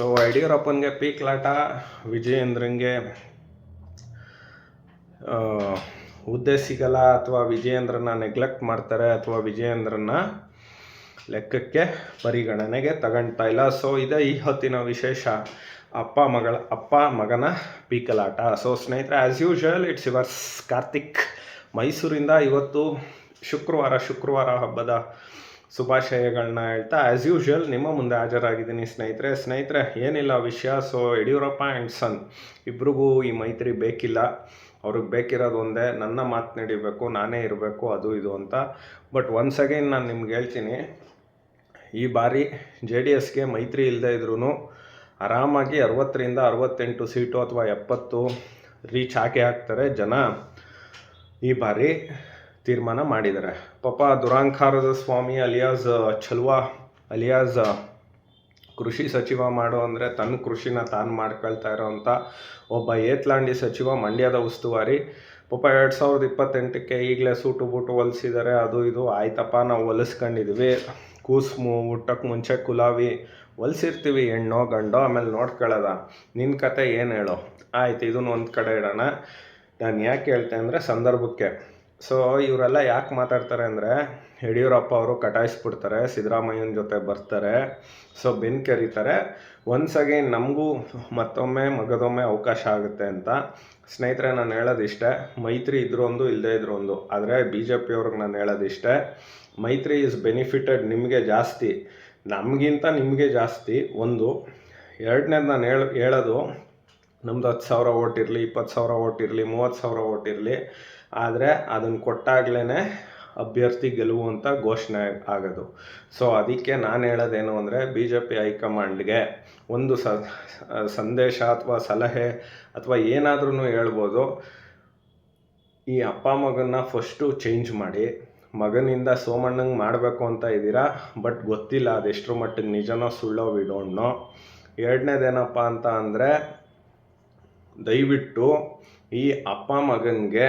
So ಯಡಿಯೂರಪ್ಪನಿಗೆ ಪೀಕ್ಲಾಟ, ವಿಜಯೇಂದ್ರನಿಗೆ ಹುದ್ದೆ ಸಿಗಲ್ಲ, ಅಥವಾ ವಿಜಯೇಂದ್ರನ ನೆಗ್ಲೆಕ್ಟ್ ಮಾಡ್ತಾರೆ, ಅಥವಾ ವಿಜಯೇಂದ್ರನ ಲೆಕ್ಕಕ್ಕೆ ಪರಿಗಣನೆಗೆ ತಗೊಳ್ತಾ ಇಲ್ಲ. ಸೊ ಇದೇ ಈ ಹೊತ್ತಿನ ವಿಶೇಷ, ಅಪ್ಪ ಮಗನ ಪೀಕಲಾಟ. ಸೊ ಸ್ನೇಹಿತರೆ, as usual it's yours Karthik ಮೈಸೂರಿಂದ. ಇವತ್ತು ಶುಕ್ರವಾರ ಹಬ್ಬದ ಶುಭಾಶಯಗಳನ್ನ ಹೇಳ್ತಾ ಆ್ಯಸ್ ಯೂಶುವಲ್ ನಿಮ್ಮ ಮುಂದೆ ಹಾಜರಾಗಿದ್ದೀನಿ ಸ್ನೇಹಿತರೆ. ಏನಿಲ್ಲ ವಿಷಯ. ಸೊ ಯಡಿಯೂರಪ್ಪ ಆ್ಯಂಡ್ ಸನ್ ಇಬ್ರಿಗೂ ಈ ಮೈತ್ರಿ ಬೇಕಿಲ್ಲ. ಅವ್ರಿಗೆ ಬೇಕಿರೋದು ಒಂದೇ, ನನ್ನ ಮಾತು ನಡಿಬೇಕು, ನಾನೇ ಇರಬೇಕು, ಅದು ಇದು ಅಂತ. ಬಟ್ ಒನ್ಸ್ ಅಗೈನ್ ನಾನು ನಿಮ್ಗೆ ಹೇಳ್ತೀನಿ, ಈ ಬಾರಿ JDSಗೆ ಮೈತ್ರಿ ಇಲ್ಲದೆ ಇದ್ರೂ ಆರಾಮಾಗಿ 60ರಿಂದ 68 ಸೀಟು ಅಥವಾ 70 ರೀಚ್ ಹಾಕ್ತಾರೆ ಜನ. ಈ ಬಾರಿ ತೀರ್ಮಾನ ಮಾಡಿದ್ದಾರೆ. ಪಾಪ ದುರಾಂಕಾರದ ಸ್ವಾಮಿ ಅಲಿಯಾಸ್ ಚಲ್ವಾ ಅಲಿಯಾಸ್ ಕೃಷಿ ಸಚಿವ ಮಾಡೋ ಅಂದರೆ ತನ್ನ ಕೃಷಿನ ತಾನು ಮಾಡ್ಕೊಳ್ತಾ ಇರೋವಂಥ ಒಬ್ಬ ಏತ್ಲಾಂಡಿ ಸಚಿವ, ಮಂಡ್ಯದ ಉಸ್ತುವಾರಿ. ಪಾಪ 2028ಕ್ಕೆ ಈಗಲೇ ಸೂಟು ಬೂಟು ಹೊಲಿಸಿದ್ದಾರೆ, ಅದು ಇದು ಆಯ್ತಪ್ಪ, ನಾವು ಹೊಲಿಸ್ಕೊಂಡಿದ್ವಿ. ಕೂಸು ಹುಟ್ಟಕ್ಕೆ ಮುಂಚೆ ಕುಲಾವಿ ಹೊಲಿಸಿರ್ತೀವಿ, ಹೆಣ್ಣೋ ಗಂಡೋ, ಆಮೇಲೆ ನೋಡ್ಕೊಳ್ಳೋದ. ನಿನ್ನ ಕತೆ ಏನು ಹೇಳೋ? ಆಯ್ತು, ಇದನ್ನು ಒಂದು ಕಡೆ ಇಡೋಣ. ನಾನು ಯಾಕೆ ಹೇಳ್ತೆ ಅಂದರೆ ಸಂದರ್ಭಕ್ಕೆ. ಸೊ ಇವರೆಲ್ಲ ಯಾಕೆ ಮಾತಾಡ್ತಾರೆ ಅಂದರೆ, ಯಡಿಯೂರಪ್ಪ ಅವರು ಕಟಾಯಿಸ್ಬಿಡ್ತಾರೆ, ಸಿದ್ದರಾಮಯ್ಯನ ಜೊತೆ ಬರ್ತಾರೆ, ಸೊ ಬೆನ್ನು ಕೆರೀತಾರೆ. ಒನ್ಸ್ ಅಗೈನ್ ನಮಗೂ ಮತ್ತೊಮ್ಮೆ ಮಗದೊಮ್ಮೆ ಅವಕಾಶ ಆಗುತ್ತೆ ಅಂತ. ಸ್ನೇಹಿತರೆ, ನಾನು ಹೇಳೋದಿಷ್ಟೇ, ಮೈತ್ರಿ ಇದ್ರೂ ಒಂದು ಇಲ್ಲದೇ ಇದ್ರೂ ಒಂದು. ಆದರೆ BJP ಅವ್ರಿಗೆ ನಾನು ಹೇಳೋದಿಷ್ಟೇ, ಮೈತ್ರಿ ಈಸ್ ಬೆನಿಫಿಟೆಡ್ ನಿಮಗೆ ಜಾಸ್ತಿ, ನಮಗಿಂತ ನಿಮಗೆ ಜಾಸ್ತಿ. ಒಂದು. ಎರಡನೇದು ನಾನು ಹೇಳೋದು, ನಮ್ಮದು 10,000 ಓಟ್ ಇರಲಿ, 20,000 ಓಟ್ ಇರಲಿ, 30,000 ಓಟ್ ಇರಲಿ, ಆದರೆ ಅದನ್ನು ಕೊಟ್ಟಾಗ್ಲೇ ಅಭ್ಯರ್ಥಿ ಗೆಲುವು ಅಂತ ಘೋಷಣೆ ಆಗೋದು. ಸೊ ಅದಕ್ಕೆ ನಾನು ಹೇಳೋದೇನು ಅಂದರೆ, BJP ಹೈಕಮಾಂಡ್ಗೆ ಒಂದು ಸಂದೇಶ ಅಥವಾ ಸಲಹೆ ಅಥವಾ ಏನಾದ್ರೂ ಹೇಳ್ಬೋದು. ಈ ಅಪ್ಪ ಮಗನ್ನ ಫಸ್ಟು ಚೇಂಜ್ ಮಾಡಿ. ಮಗನಿಂದ ಸೋಮಣ್ಣಂಗೆ ಮಾಡಬೇಕು ಅಂತ ಇದ್ದೀರಾ, ಬಟ್ ಗೊತ್ತಿಲ್ಲ ಅದೆಷ್ಟರ ಮಟ್ಟಿಗೆ ನಿಜನೋ ಸುಳ್ಳೋ, ವಿ ಡೋಂಟ್ ನೋ. ಎರಡನೇದೇನಪ್ಪ ಅಂತ ಅಂದರೆ, ದಯವಿಟ್ಟು ಈ ಅಪ್ಪ ಮಗನಿಗೆ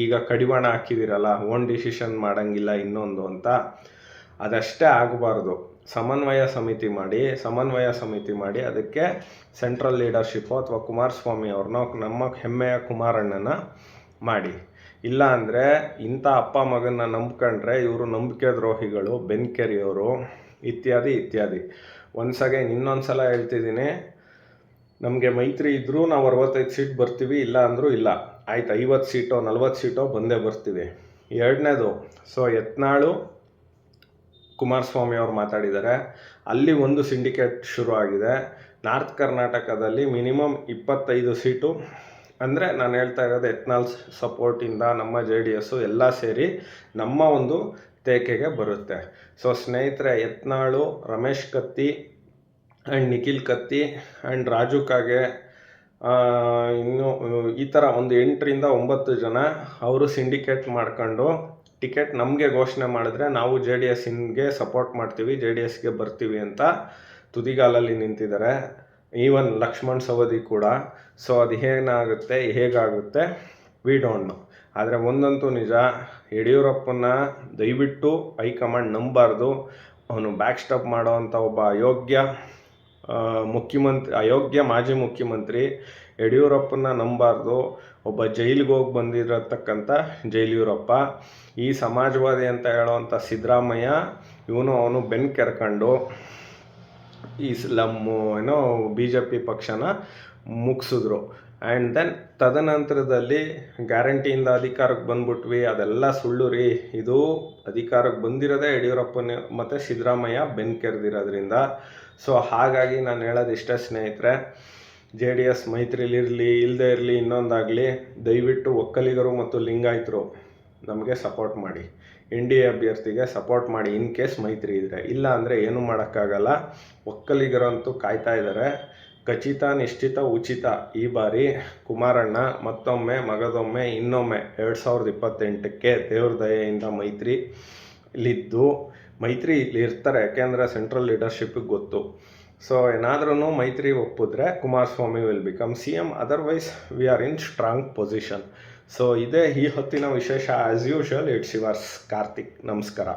ಈಗ ಕಡಿವಾಣ ಹಾಕಿದಿರಲ್ಲ, ಓನ್ ಡಿಸಿಷನ್ ಮಾಡೋಂಗಿಲ್ಲ ಇನ್ನೊಂದು ಅಂತ, ಅದಷ್ಟೇ ಆಗಬಾರ್ದು. ಸಮನ್ವಯ ಸಮಿತಿ ಮಾಡಿ ಅದಕ್ಕೆ ಸೆಂಟ್ರಲ್ ಲೀಡರ್ಶಿಪ್ಪು ಅಥವಾ ಕುಮಾರಸ್ವಾಮಿ ಅವ್ರನ್ನ, ನಮ್ಮ ಹೆಮ್ಮೆಯ ಕುಮಾರಣ್ಣನ ಮಾಡಿ. ಇಲ್ಲ ಅಂದರೆ ಇಂಥ ಅಪ್ಪ ಮಗನ್ನ ನಂಬ್ಕೊಂಡ್ರೆ ಇವರು ನಂಬಿಕೆ ದ್ರೋಹಿಗಳು, ಬೆನ್ಕೆರಿಯವರು, ಇತ್ಯಾದಿ. ಒನ್ಸ್ ಅಗೈನ್ ಇನ್ನೊಂದು ಸಲ ಹೇಳ್ತಿದ್ದೀನಿ, ನಮಗೆ ಮೈತ್ರಿ ಇದ್ದರೂ ನಾವು 65 ಸೀಟ್ ಬರ್ತೀವಿ, ಇಲ್ಲ ಅಂದರೂ ಇಲ್ಲ. ಆಯ್ತು, 50 ಸೀಟೋ 40 ಸೀಟೋ ಬಂದೇ ಬರ್ತೀವಿ. ಎರಡನೇದು, ಸೊ ಯತ್ನಾಳು ಕುಮಾರಸ್ವಾಮಿ ಅವರು ಮಾತಾಡಿದ್ದಾರೆ, ಅಲ್ಲಿ ಒಂದು ಸಿಂಡಿಕೇಟ್ ಶುರು ಆಗಿದೆ. ನಾರ್ತ್ ಕರ್ನಾಟಕದಲ್ಲಿ ಮಿನಿಮಮ್ 25 ಸೀಟು, ಅಂದರೆ ನಾನು ಹೇಳ್ತಾ ಇರೋದು ಯತ್ನಾಳ್ ಸಪೋರ್ಟಿಂದ ನಮ್ಮ JDS ಎಲ್ಲ ಸೇರಿ ನಮ್ಮ ಒಂದು ತೇಕೆಗೆ ಬರುತ್ತೆ. ಸೊ ಸ್ನೇಹಿತರೆ, ಯತ್ನಾಳು, ರಮೇಶ್ ಕತ್ತಿ ಆ್ಯಂಡ್ ನಿಖಿಲ್ ಕತ್ತಿ ಆ್ಯಂಡ್ ರಾಜು ಕಾಗೆ, ಇನ್ನು ಈ ಥರ ಒಂದು 8ರಿಂದ 9 ಜನ ಅವರು ಸಿಂಡಿಕೇಟ್ ಮಾಡ್ಕೊಂಡು ಟಿಕೆಟ್ ನಮಗೆ ಘೋಷಣೆ ಮಾಡಿದ್ರೆ ನಾವು JDSಗೆ ಸಪೋರ್ಟ್ ಮಾಡ್ತೀವಿ, JDSಗೆ ಬರ್ತೀವಿ ಅಂತ ತುದಿಗಾಲಲ್ಲಿ ನಿಂತಿದ್ದಾರೆ. ಈವನ್ ಲಕ್ಷ್ಮಣ್ ಸವದಿ ಕೂಡ. ಸೊ ಅದು ಹೇಗಾಗುತ್ತೆ ವಿ ಡೋಂಟ್ ನೋ. ಆದರೆ ಒಂದಂತೂ ನಿಜ, ಯಡಿಯೂರಪ್ಪನ ದಯವಿಟ್ಟು ಹೈಕಮಾಂಡ್ ನಂಬಾರ್ದು. ಅವನು ಬ್ಯಾಕ್ ಸ್ಟಾಪ್ ಮಾಡೋವಂಥ ಒಬ್ಬ ಅಯೋಗ್ಯ ಮಾಜಿ ಮುಖ್ಯಮಂತ್ರಿ. ಯಡಿಯೂರಪ್ಪನ ನಂಬಾರ್ದು. ಒಬ್ಬ ಜೈಲಿಗೆ ಹೋಗಿ ಬಂದಿರತಕ್ಕಂಥ ಜೈಲಿಯೂರಪ್ಪ. ಈ ಸಮಾಜವಾದಿ ಅಂತ ಹೇಳೋವಂಥ ಸಿದ್ದರಾಮಯ್ಯ, ಅವನು ಬೆನ್ನು ಕೆರ್ಕೊಂಡು ಈ BJP ಪಕ್ಷನ ಮುಗಿಸಿದ್ರು. ಆ್ಯಂಡ್ ದೆನ್ ತದನಂತರದಲ್ಲಿ ಗ್ಯಾರಂಟಿಯಿಂದ ಅಧಿಕಾರಕ್ಕೆ ಬಂದ್ಬಿಟ್ವಿ, ಅದೆಲ್ಲ ಸುಳ್ಳು ರೀ. ಇದು ಅಧಿಕಾರಕ್ಕೆ ಬಂದಿರೋದೇ ಯಡಿಯೂರಪ್ಪನ ಮತ್ತು ಸಿದ್ದರಾಮಯ್ಯ ಬೆನ್ನು ಕೆರೆದಿರೋದ್ರಿಂದ. ಸೊ ಹಾಗಾಗಿ ನಾನು ಹೇಳೋದಿಷ್ಟೇ ಸ್ನೇಹಿತರೆ, JDS ಮೈತ್ರಿಲಿರಲಿ ಇಲ್ಲದೇ ಇರಲಿ ಇನ್ನೊಂದಾಗಲಿ, ದಯವಿಟ್ಟು ಒಕ್ಕಲಿಗರು ಮತ್ತು ಲಿಂಗಾಯತರು ನಮಗೆ ಸಪೋರ್ಟ್ ಮಾಡಿ, NDA ಅಭ್ಯರ್ಥಿಗೆ ಸಪೋರ್ಟ್ ಮಾಡಿ. ಇನ್ ಕೇಸ್ ಮೈತ್ರಿ ಇದ್ದರೆ. ಇಲ್ಲ ಅಂದರೆ ಏನೂ ಮಾಡೋಕ್ಕಾಗಲ್ಲ. ಒಕ್ಕಲಿಗರಂತೂ ಕಾಯ್ತಾ ಇದ್ದಾರೆ. ಖಚಿತ, ನಿಶ್ಚಿತ, ಉಚಿತ. ಈ ಬಾರಿ ಕುಮಾರಣ್ಣ ಮತ್ತೊಮ್ಮೆ ಮಗದೊಮ್ಮೆ ಇನ್ನೊಮ್ಮೆ 2028ಕ್ಕೆ ದೇವ್ರ ದಯೆಯಿಂದ ಮೈತ್ರಿ ಇಲ್ಲಿ ಇರ್ತಾರೆ. ಯಾಕೆಂದರೆ ಸೆಂಟ್ರಲ್ ಲೀಡರ್ಶಿಪ್ಪಿಗೆ ಗೊತ್ತು. ಸೊ ಏನಾದ್ರೂ ಮೈತ್ರಿ ಒಪ್ಪಿದ್ರೆ Kumaraswamy will become CM, otherwise we are in strong position. So ಇದೇ ಈ ಹೊತ್ತಿನ ವಿಶೇಷ. As usual it's yours Karthik. ನಮಸ್ಕಾರ.